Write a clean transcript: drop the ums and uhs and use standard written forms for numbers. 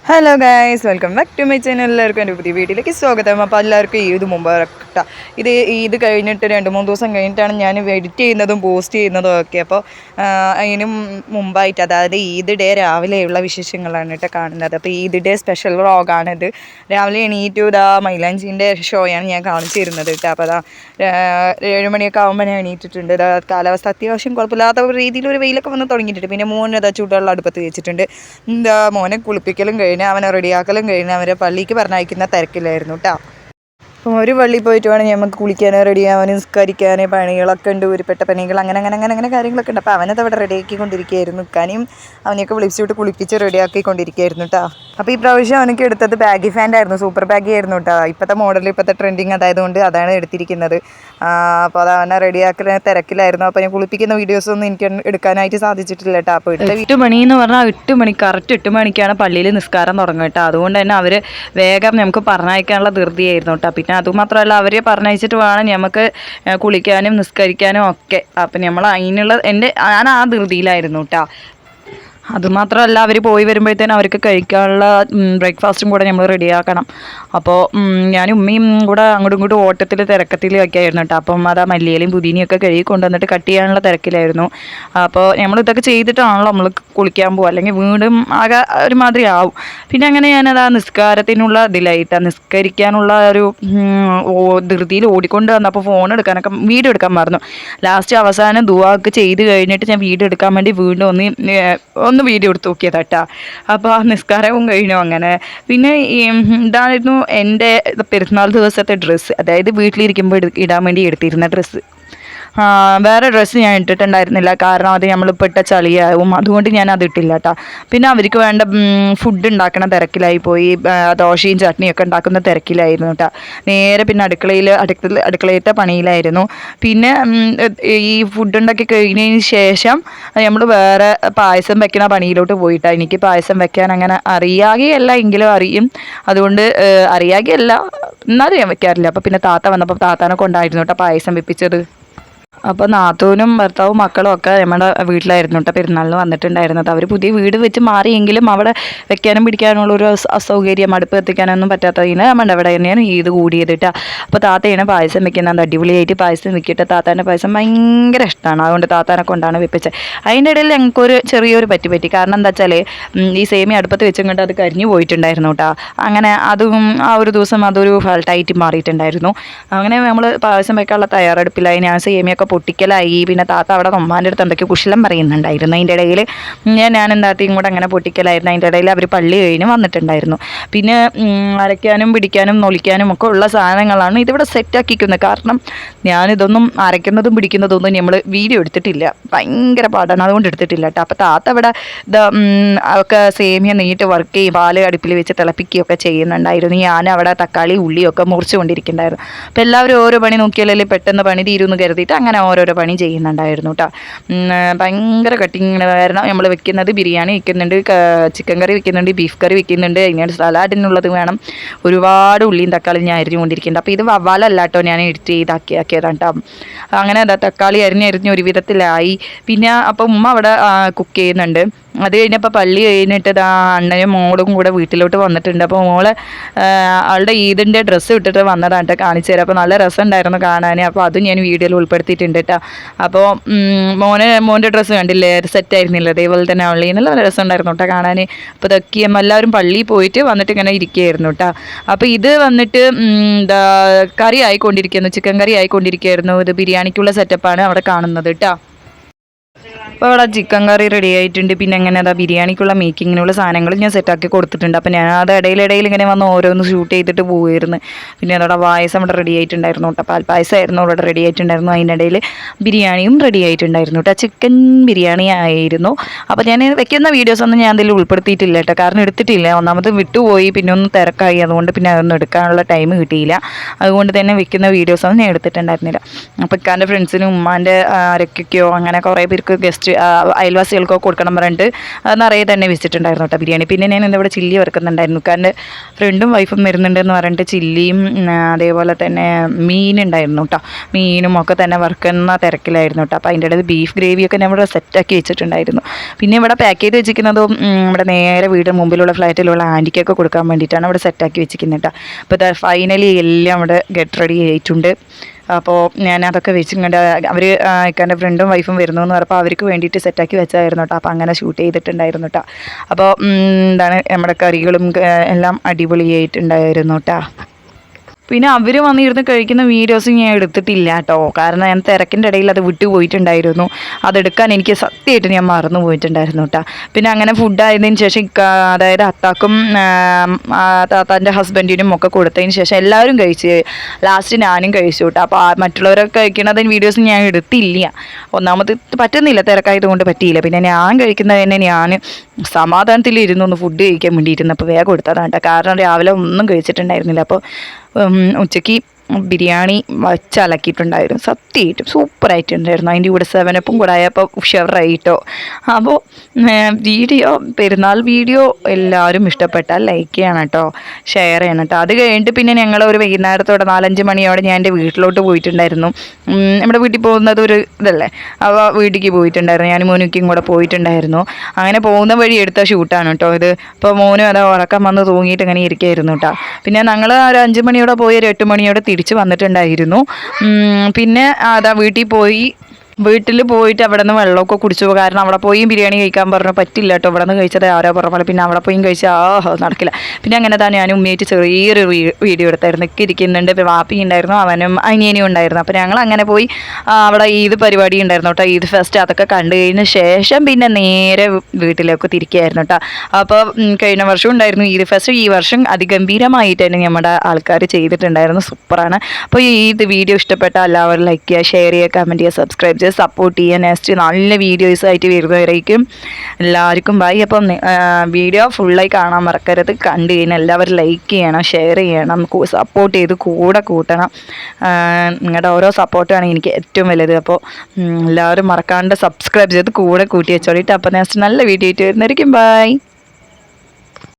Hello guys, welcome back to my channel. എല്ലാവർക്കും എൻ്റെ പുതിയ വീട്ടിലേക്ക് സ്വാഗതം. അപ്പോൾ എല്ലാവർക്കും ഈദ് മുബാറക്. ഇത് കഴിഞ്ഞിട്ട് 2-3 ദിവസം കഴിഞ്ഞിട്ടാണ് ഞാൻ എഡിറ്റ് ചെയ്യുന്നതും പോസ്റ്റ് ചെയ്യുന്നതും ഒക്കെ. അപ്പോൾ അതിനും മുമ്പായിട്ട്, അതായത് ഈദ് ഡേ രാവിലെയുള്ള വിശേഷങ്ങളാണ് കേട്ടോ കാണുന്നത്. അപ്പോൾ ഈദ് ഡേ സ്പെഷ്യൽ വ്ളോഗാണിത്. രാവിലെ എണീറ്റു മൈലാഞ്ചിൻ്റെ ഷോയാണ് ഞാൻ കാണിച്ചു തരുന്നത് കേട്ടോ. അപ്പോൾ 7 മണിയൊക്കെ ആകുമ്പോൾ ഞാൻ എണീറ്റിട്ടുണ്ട്. കാലാവസ്ഥ അത്യാവശ്യം കുഴപ്പമില്ലാത്ത രീതിയിൽ ഒരു വെയിലൊക്കെ വന്ന് തുടങ്ങിയിട്ടുണ്ട്. പിന്നെ മോനെ ചൂടുള്ള അടുപ്പത്ത് വെച്ചിട്ടുണ്ട്. മോനെ കുളിപ്പിക്കലും അവനെ റെഡിയാക്കലും കഴിഞ്ഞ് അവരെ പള്ളിക്ക് പറഞ്ഞയക്കുന്ന തിരക്കിലായിരുന്നു കേട്ടോ. അപ്പം ഒരു പള്ളി പോയിട്ട് വേണം നമുക്ക് കുളിക്കാൻ, റെഡിയാവാൻ, നിസ്കരിക്കാൻ, പണികളൊക്കെ ഉണ്ട്, ഉരുപ്പെട്ട പണികൾ, അങ്ങനെ കാര്യങ്ങളൊക്കെ ഉണ്ട്. അപ്പോൾ അവനത് അവിടെ റെഡിയാക്കിക്കൊണ്ടിരിക്കുകയായിരുന്നു. നിൽക്കാനും അവനെയൊക്കെ വിളിച്ചുവിട്ട് കുളിപ്പിച്ച് റെഡിയാക്കിക്കൊണ്ടിരിക്കുകയായിരുന്നു കേട്ടോ. അപ്പോൾ ഈ പ്രാവശ്യം അവനക്ക് എടുത്തത് ബാഗി ഫാൻ്റ് ആയിരുന്നു, സൂപ്പർ ബാഗി ആയിരുന്നു കേട്ടോ. ഇപ്പോഴത്തെ മോഡൽ, ഇപ്പോഴത്തെ ട്രെൻഡിങ് അതായതുകൊണ്ട് അതാണ് എടുത്തിരിക്കുന്നത്. അപ്പോൾ അത് അവനെ റെഡിയാക്കുന്ന തിരക്കിലായിരുന്നു. അപ്പോൾ ഞാൻ കുളിപ്പിക്കുന്ന വീഡിയോസൊന്നും എനിക്ക് എടുക്കാനായിട്ട് സാധിച്ചിട്ടില്ല കേട്ടോ. അപ്പോൾ 8 മണി എന്ന് പറഞ്ഞാൽ 8 മണി, കറക്റ്റ് 8 മണിക്കാണ് പള്ളിയിൽ നിസ്കാരം തുടങ്ങുക കേട്ടോ. അതുകൊണ്ട് തന്നെ അവർ വേഗം നമുക്ക് പറഞ്ഞയക്കാനുള്ള ധൃതിയായിരുന്നു കേട്ടോ. പിന്നെ അതുമാത്രമല്ല, അവരെ പറഞ്ഞയച്ചിട്ട് വേണം നമുക്ക് കുളിക്കാനും നിസ്കരിക്കാനും ഒക്കെ. അപ്പം നമ്മൾ ഞാൻ ആ ധൃതിയിലായിരുന്നു കേട്ടോ. അതുമാത്രമല്ല, അവർ പോയി വരുമ്പോഴത്തേനും അവർക്ക് കഴിക്കാനുള്ള ബ്രേക്ക്ഫാസ്റ്റും കൂടെ നമ്മൾ റെഡിയാക്കണം. അപ്പോൾ ഞാനും ഉമ്മയും കൂടെ അങ്ങോട്ടും ഇങ്ങോട്ടും ഓട്ടത്തിൽ തിരക്കത്തിലൊക്കെ ആയിരുന്നു കേട്ടോ. അപ്പം അത് മല്ലിയിലയും പുതിനയൊക്കെ കഴുകി കൊണ്ടുവന്നിട്ട് കട്ട് ചെയ്യാനുള്ള തിരക്കിലായിരുന്നു. അപ്പോൾ നമ്മളിതൊക്കെ ചെയ്തിട്ടാണല്ലോ നമ്മൾ കുളിക്കാൻ പോകുക, അല്ലെങ്കിൽ വീണ്ടും ആകെ ഒരുമാതിരി ആവും. പിന്നെ അങ്ങനെ ഞാനത് ആ നിസ്കാരത്തിനുള്ള ഇതിലായിട്ടാണ്, നിസ്കരിക്കാനുള്ള ഒരു ധൃതിയിൽ ഓടിക്കൊണ്ട് വന്നപ്പോൾ ഫോൺ എടുക്കാനൊക്കെ വീഡിയോ എടുക്കാൻ മറന്നു. ലാസ്റ്റ് അവസാനം ദുആക്ക് ചെയ്ത് കഴിഞ്ഞിട്ട് ഞാൻ വീഡിയോ എടുക്കാൻ വേണ്ടി വീണ്ടും ഒന്ന് വീഡിയോ എടുത്ത് നോക്കിയതാട്ടാ. അപ്പോൾ ആ നിസ്കാരവും കഴിഞ്ഞു. അങ്ങനെ പിന്നെ ഇതായിരുന്നു എൻ്റെ പെരുന്നാൾ ദിവസത്തെ ഡ്രസ്സ്, അതായത് വീട്ടിലിരിക്കുമ്പോൾ ഇടാൻ വേണ്ടി എടുത്തിരുന്ന ഡ്രസ്സ്. വേറെ ഡ്രസ്സ് ഞാൻ ഇട്ടിട്ടുണ്ടായിരുന്നില്ല, കാരണം അത് നമ്മളിപ്പോൾ ഇട്ട ചളിയാവും. അതുകൊണ്ട് ഞാൻ അത് ഇട്ടില്ല കേട്ടോ. പിന്നെ അവർക്ക് വേണ്ട ഫുഡ് ഉണ്ടാക്കണ തിരക്കിലായി പോയി. ദോശയും ചട്നിയൊക്കെ ഉണ്ടാക്കുന്ന തിരക്കിലായിരുന്നു കേട്ടോ. നേരെ പിന്നെ അടുക്കളയിലത്തെ പണിയിലായിരുന്നു. പിന്നെ ഈ ഫുഡ് ഉണ്ടാക്കി കഴിഞ്ഞതിന് ശേഷം നമ്മൾ വേറെ പായസം വെക്കണ പണിയിലോട്ട് പോയിട്ടാണ്. എനിക്ക് പായസം വെക്കാൻ അങ്ങനെ അറിയാകെയല്ല, എങ്കിലും അറിയും. അതുകൊണ്ട് അറിയാകെയല്ല, എന്നാലും ഞാൻ വെക്കാറില്ല. അപ്പോൾ പിന്നെ താത്ത വന്നപ്പോൾ താത്താനെ കൊണ്ടായിരുന്നു കേട്ടോ പായസം വെപ്പിച്ചത്. അപ്പോൾ നാത്തൂനും ഭർത്താവും മക്കളും ഒക്കെ നമ്മുടെ വീട്ടിലായിരുന്നു കേട്ടോ പെരുന്നാളിന് വന്നിട്ടുണ്ടായിരുന്നത്. അവർ പുതിയ വീട് വെച്ച് മാറിയെങ്കിലും അവിടെ വെക്കാനും പിടിക്കാനുള്ളൊരു അസൗകര്യം, അടുപ്പ് എത്തിക്കാനൊന്നും പറ്റാത്തതിന് നമ്മുടെ അവിടെ തന്നെയാണ് ഈദ് കൂടിയത് കേട്ടോ. അപ്പോൾ താത്തയാണ് പായസം വെക്കുന്നത്. അടിപൊളിയായിട്ട് പായസം വെക്കിയിട്ട് താത്താൻ്റെ പായസം ഭയങ്കര ഇഷ്ടമാണ്. അതുകൊണ്ട് താത്താനെ കൊണ്ടാണ് വെപ്പിച്ചത്. അതിൻ്റെ ഇടയിൽ ഞങ്ങൾക്കൊരു ചെറിയൊരു പറ്റി. കാരണം എന്താ വെച്ചാൽ ഈ സേമിയ അടുപ്പത്ത് വെച്ചും കൊണ്ട് അത് കരിഞ്ഞു പോയിട്ടുണ്ടായിരുന്നു കേട്ടോ. അങ്ങനെ അതും ആ ഒരു ദിവസം അതൊരു ഫാൾട്ടായിട്ട് മാറിയിട്ടുണ്ടായിരുന്നു. അങ്ങനെ നമ്മൾ പായസം വെക്കാനുള്ള തയ്യാറെടുപ്പിലായി. ഞാൻ സേമിയൊക്കെ പൊട്ടിക്കലായി. പിന്നെ താത്ത അവിടെ ഉമ്മാൻ്റെ അടുത്ത് എന്തൊക്കെ കുശലം പറയുന്നുണ്ടായിരുന്നു. അതിൻ്റെ ഇടയിൽ ഞാനും താത്തയും കൂടെ അങ്ങനെ പൊട്ടിക്കലായിരുന്നു. അതിൻ്റെ ഇടയിൽ അവർ പള്ളി കഴിഞ്ഞ് വന്നിട്ടുണ്ടായിരുന്നു. പിന്നെ അരയ്ക്കാനും പിടിക്കാനും നൊലിക്കാനും ഒക്കെ ഉള്ള സാധനങ്ങളാണ് ഇതിവിടെ സെറ്റാക്കിക്കുന്നത്. കാരണം ഞാനിതൊന്നും അരയ്ക്കുന്നതും പിടിക്കുന്നതൊന്നും നമ്മൾ വീഡിയോ എടുത്തിട്ടില്ല, ഭയങ്കര പാടാണ്, അതുകൊണ്ട് എടുത്തിട്ടില്ല കേട്ടോ. അപ്പോൾ താത്ത ഇവിടെ ഒക്കെ സേമിയ നീട്ട് വർക്ക് ചെയ്യും, പാല് അടുപ്പിൽ വെച്ച് തിളപ്പിക്കുകയൊക്കെ ചെയ്യുന്നുണ്ടായിരുന്നു. ഞാൻ അവിടെ തക്കാളി ഉള്ളിയൊക്കെ മുറിച്ച് കൊണ്ടിരിക്കുന്നുണ്ടായിരുന്നു. അപ്പോൾ എല്ലാവരും ഓരോ പണി നോക്കിയാലല്ലേ പെട്ടെന്ന് പണി തീരുമെന്ന് കരുതിയിട്ട് അങ്ങനെ ഓരോരോ പണി ചെയ്യുന്നുണ്ടായിരുന്നു കേട്ടോ. ഭയങ്കര കട്ടിങ് കാരണം നമ്മൾ വെക്കുന്നത് ബിരിയാണി വെക്കുന്നുണ്ട്, ചിക്കൻ കറി വെക്കുന്നുണ്ട്, ബീഫ് കറി വെക്കുന്നുണ്ട്, അതിന് സലാഡിനുള്ളത് വേണം. ഒരുപാട് ഉള്ളിയും തക്കാളിയും ഞാൻ അരിഞ്ഞുകൊണ്ടിരിക്കുന്നുണ്ട്. അപ്പോൾ ഇത് വവ്വാലല്ല കേട്ടോ, ഞാൻ എഡിറ്റ് ആക്കിയതാണ് കേട്ടോ. അങ്ങനെ തക്കാളി അരിഞ്ഞ് ഒരു വിധത്തിലായി. പിന്നെ അപ്പോൾ ഉമ്മ അവിടെ കുക്ക് ചെയ്യുന്നുണ്ട്. അത് കഴിഞ്ഞപ്പോൾ പള്ളി കഴിഞ്ഞിട്ട് അണ്ണനും മോളും കൂടെ വീട്ടിലോട്ട് വന്നിട്ടുണ്ട്. അപ്പോൾ മോളെ അവളുടെ ഈദിൻ്റെ ഡ്രസ്സ് ഇട്ടിട്ട് വന്നതാണ് കേട്ടോ, കാണിച്ചു തരാം. അപ്പോൾ നല്ല രസമുണ്ടായിരുന്നു കാണാൻ. അപ്പോൾ അതും ഞാൻ വീഡിയോയിൽ ഉൾപ്പെടുത്തിയിട്ടുണ്ട് കേട്ടോ. അപ്പോൾ മോൻ്റെ ഡ്രസ്സ് കണ്ടില്ലേ, സെറ്റായിരുന്നില്ല, അതേപോലെ തന്നെ അവളി നല്ല രസമുണ്ടായിരുന്നു കേട്ടോ കാണാൻ. അപ്പോൾ ഇതൊക്കെ എല്ലാവരും പള്ളിയിൽ പോയിട്ട് വന്നിട്ട് ഇങ്ങനെ ഇരിക്കുകയായിരുന്നു കേട്ടോ. അപ്പോൾ ഇത് വന്നിട്ട് കറി ആയിക്കൊണ്ടിരിക്കുന്നു, ചിക്കൻ കറി ആയിക്കൊണ്ടിരിക്കുകയായിരുന്നു. ഇത് ബിരിയാണിക്കുള്ള സെറ്റപ്പാണ് അവിടെ കാണുന്നത് കേട്ടോ. അപ്പോൾ അവിടെ ചിക്കൻ കറി റെഡി ആയിട്ടുണ്ട്. പിന്നെ എങ്ങനെ ബിരിയാണിക്കുള്ള മേക്കിങ്ങിനുള്ള സാധനങ്ങൾ ഞാൻ സെറ്റാക്കി കൊടുത്തിട്ടുണ്ട്. അപ്പോൾ ഞാൻ അത് ഇടയിലിടയിൽ ഇങ്ങനെ വന്ന് ഓരോന്ന് ഷൂട്ട് ചെയ്തിട്ട് പോവുമായിരുന്നു. പിന്നെ അതോടെ പായസം അവിടെ റെഡി ആയിട്ടുണ്ടായിരുന്നു കേട്ടോ, പാൽപ്പായസമായിരുന്നു അവിടെ റെഡി ആയിട്ടുണ്ടായിരുന്നു. അതിനിടയിൽ ബിരിയാണിയും റെഡി ആയിട്ടുണ്ടായിരുന്നു കേട്ടോ, ചിക്കൻ ബിരിയാണി ആയിരുന്നു. അപ്പോൾ ഞാൻ വെക്കുന്ന വീഡിയോസൊന്നും ഞാൻ അതിൽ ഉൾപ്പെടുത്തിയിട്ടില്ല കേട്ടോ, കാരണം എടുത്തിട്ടില്ല. ഒന്നാമത് വിട്ടുപോയി, പിന്നെ ഒന്ന് തിരക്കായി, അതുകൊണ്ട് പിന്നെ അതൊന്നും എടുക്കാനുള്ള ടൈം കിട്ടിയില്ല. അതുകൊണ്ട് തന്നെ വെക്കുന്ന വീഡിയോസൊന്നും ഞാൻ എടുത്തിട്ടുണ്ടായിരുന്നില്ല. അപ്പോൾ ഇക്കാൻ്റെ ഫ്രണ്ട്സിനും ഉമ്മാൻ്റെ ആരൊക്കെയോ അങ്ങനെ കുറേ പേർക്ക് ഗസ്റ്റ് അയൽവാസികൾക്കൊക്കെ കൊടുക്കണം പറഞ്ഞിട്ട് നിറയെ തന്നെ വെച്ചിട്ടുണ്ടായിരുന്നു കേട്ടോ ബിരിയാണി. പിന്നെ ഞാൻ ഇവിടെ ചില്ലി വറുക്കുന്നുണ്ടായിരുന്നു. കാരണം ഫ്രണ്ടും വൈഫും വരുന്നുണ്ടെന്ന് പറഞ്ഞിട്ട് ചില്ലിയും അതേപോലെ തന്നെ മീനുണ്ടായിരുന്നു കേട്ടോ. മീനും ഒക്കെ തന്നെ വറുക്കുന്ന തിരക്കിലായിരുന്നു കേട്ടോ. അപ്പോൾ അതിൻ്റെ ഇടയിൽ ബീഫ് ഗ്രേവിയൊക്കെ ഞാൻ ഇവിടെ സെറ്റാക്കി വെച്ചിട്ടുണ്ടായിരുന്നു. പിന്നെ ഇവിടെ പാക്ക് ചെയ്ത് വെച്ചിരിക്കുന്നതും ഇവിടെ നേരെ വീട് മുമ്പിലുള്ള ഫ്ലാറ്റിലുള്ള ആൻറ്റിക്കൊക്കെ കൊടുക്കാൻ വേണ്ടിയിട്ടാണ് ഇവിടെ സെറ്റാക്കി വെച്ചിരിക്കുന്നത് കേട്ടോ. അപ്പോൾ ഫൈനലി എല്ലാം ഇവിടെ ഗെറ്റ് റെഡി ആയിട്ടുണ്ട്. അപ്പോൾ ഞാൻ അതൊക്കെ വെച്ചിങ്ങോട്ട് അവർ ഇക്കാൻ്റെ ഫ്രണ്ടും വൈഫും വരുന്നു എന്ന് പറഞ്ഞപ്പോൾ അവർക്ക് വേണ്ടിയിട്ട് സെറ്റാക്കി വെച്ചായിരുന്നു കേട്ടോ. അപ്പോൾ അങ്ങനെ ഷൂട്ട് ചെയ്തിട്ടുണ്ടായിരുന്നു കേട്ടോ. അപ്പോൾ എന്താണ് നമ്മുടെ കറികളും എല്ലാം അടിപൊളിയായിട്ടുണ്ടായിരുന്നു കേട്ടോ. പിന്നെ അവർ വന്നിരുന്ന് കഴിക്കുന്ന വീഡിയോസ് ഞാൻ എടുത്തിട്ടില്ല കേട്ടോ. കാരണം ഞാൻ തിരക്കിൻ്റെ ഇടയിൽ അത് വിട്ടു പോയിട്ടുണ്ടായിരുന്നു. അതെടുക്കാൻ എനിക്ക് സത്യമായിട്ട് ഞാൻ മറന്നു പോയിട്ടുണ്ടായിരുന്നു കേട്ടോ. പിന്നെ അങ്ങനെ ഫുഡ് ആയതിനു ശേഷം അതായത് അത്താക്കും താത്താൻ്റെ ഹസ്ബൻഡിനും ഒക്കെ കൊടുത്തതിന് ശേഷം എല്ലാവരും കഴിച്ച് ലാസ്റ്റ് ഞാനും കഴിച്ചു കേട്ടോ. അപ്പോൾ മറ്റുള്ളവരൊക്കെ കഴിക്കുന്നതിന് വീഡിയോസ് ഞാൻ എടുത്തില്ല. ഒന്നാമത് പറ്റുന്നില്ല, തിരക്കായതുകൊണ്ട് പറ്റിയില്ല. പിന്നെ ഞാൻ കഴിക്കുന്നത് തന്നെ ഞാൻ സമാധാനത്തിൽ ഇരുന്നൊന്ന് ഫുഡ് കഴിക്കാൻ വേണ്ടിയിരുന്നപ്പോൾ വേഗം കൊടുത്തതാണ് കേട്ടോ. കാരണം രാവിലെ ഒന്നും കഴിച്ചിട്ടുണ്ടായിരുന്നില്ല. അപ്പോൾ ഉച്ചയ്ക്ക് ബിരിയാണി വച്ചലക്കിയിട്ടുണ്ടായിരുന്നു. സത്യമായിട്ടും സൂപ്പറായിട്ടുണ്ടായിരുന്നു. അതിൻ്റെ കൂടെ 7-Upഉം കൂടെ ആയപ്പോൾ ഉഷാറായിട്ടോ. അപ്പോൾ പെരുന്നാൾ വീഡിയോ എല്ലാവരും ഇഷ്ടപ്പെട്ടാൽ ലൈക്ക് ചെയ്യണം കേട്ടോ, ഷെയർ ചെയ്യണം കേട്ടോ. അത് കഴിഞ്ഞിട്ട് പിന്നെ ഞങ്ങൾ ഒരു വൈകുന്നേരത്തോടെ 4-5 മണിയോടെ ഞാൻ എൻ്റെ വീട്ടിലോട്ട് പോയിട്ടുണ്ടായിരുന്നു. നമ്മുടെ വീട്ടിൽ പോകുന്നത് ഒരു ഇതല്ലേ, അപ്പോൾ വീട്ടിലേക്ക് പോയിട്ടുണ്ടായിരുന്നു. ഞാൻ മോനുക്കും കൂടെ പോയിട്ടുണ്ടായിരുന്നു. അങ്ങനെ പോകുന്ന വഴി എടുത്ത ഷൂട്ടാണ് കേട്ടോ ഇത്. ഇപ്പോൾ മോനും അതാ ഉറക്കം വന്ന് തൂങ്ങിയിട്ട് ഇങ്ങനെ ഇരിക്കുകയായിരുന്നു കേട്ടോ. പിന്നെ ഞങ്ങൾ ഒരു 5 മണിയോടെ പോയി ഒരു 8 മണിയോടെ തിരിച്ച് വന്നിട്ടുണ്ടായിരുന്നു. പിന്നെ അതാ വീട്ടിൽ പോയിട്ട് അവിടെ നിന്ന് വെള്ളമൊക്കെ കുടിച്ചു. കാരണം അവിടെ പോയി ബിരിയാണി കഴിക്കാൻ പറഞ്ഞു. പറ്റില്ല കേട്ടോ, ഇവിടെ നിന്ന് കഴിച്ചത് ആരോ പറഞ്ഞ പിന്നെ അവിടെ പോയി കഴിച്ചാൽ നടക്കില്ല. പിന്നെ അങ്ങനെ തന്നെ ഞാൻ ഉമ്മയായിട്ട് ചെറിയൊരു വീഡിയോ എടുത്തായിരുന്നു. ഇരിക്കുന്നുണ്ട്. വാപ്പി ഉണ്ടായിരുന്നു, അവനും അനിയനും ഉണ്ടായിരുന്നു. അപ്പോൾ ഞങ്ങൾ അങ്ങനെ പോയി അവിടെ ഈദ് പരിപാടി ഉണ്ടായിരുന്നു കേട്ടോ, ഈദ് ഫെസ്റ്റ്. അതൊക്കെ കണ്ടു കഴിഞ്ഞ ശേഷം പിന്നെ നേരെ വീട്ടിലേക്ക് തിരിക്കുകയായിരുന്നു കേട്ടോ. അപ്പോൾ കഴിഞ്ഞ വർഷം ഉണ്ടായിരുന്നു ഈദ് ഫെസ്റ്റ്. ഈ വർഷം അതിഗംഭീരമായിട്ട് തന്നെ നമ്മുടെ ആൾക്കാർ ചെയ്തിട്ടുണ്ടായിരുന്നു. സൂപ്പറാണ്. അപ്പോൾ ഈ വീഡിയോ ഇഷ്ടപ്പെട്ട എല്ലാവരും ലൈക്ക് ചെയ്യുക, ഷെയർ ചെയ്യുക, കമൻറ്റ് ചെയ്യുക, സബ്സ്ക്രൈബ് സപ്പോർട്ട് ചെയ്യുക. നെക്സ്റ്റ് നല്ല വീഡിയോസായിട്ട് വരുന്നവരേക്കും എല്ലാവർക്കും ബൈ. അപ്പം വീഡിയോ ഫുള്ളായി കാണാൻ മറക്കരുത്. കണ്ടു കഴിഞ്ഞാൽ എല്ലാവരും ലൈക്ക് ചെയ്യണം, ഷെയർ ചെയ്യണം, സപ്പോർട്ട് ചെയ്ത് കൂടെ കൂട്ടണം. നിങ്ങളുടെ ഓരോ സപ്പോർട്ടാണ് എനിക്ക് ഏറ്റവും വലുത്. അപ്പോൾ എല്ലാവരും മറക്കാണ്ട് സബ്സ്ക്രൈബ് ചെയ്ത് കൂടെ കൂട്ടി വെച്ചോളിട്ട്. അപ്പോൾ നെക്സ്റ്റ് നല്ല വീഡിയോ ആയിട്ട് വരുന്നവരേക്കും ബൈ.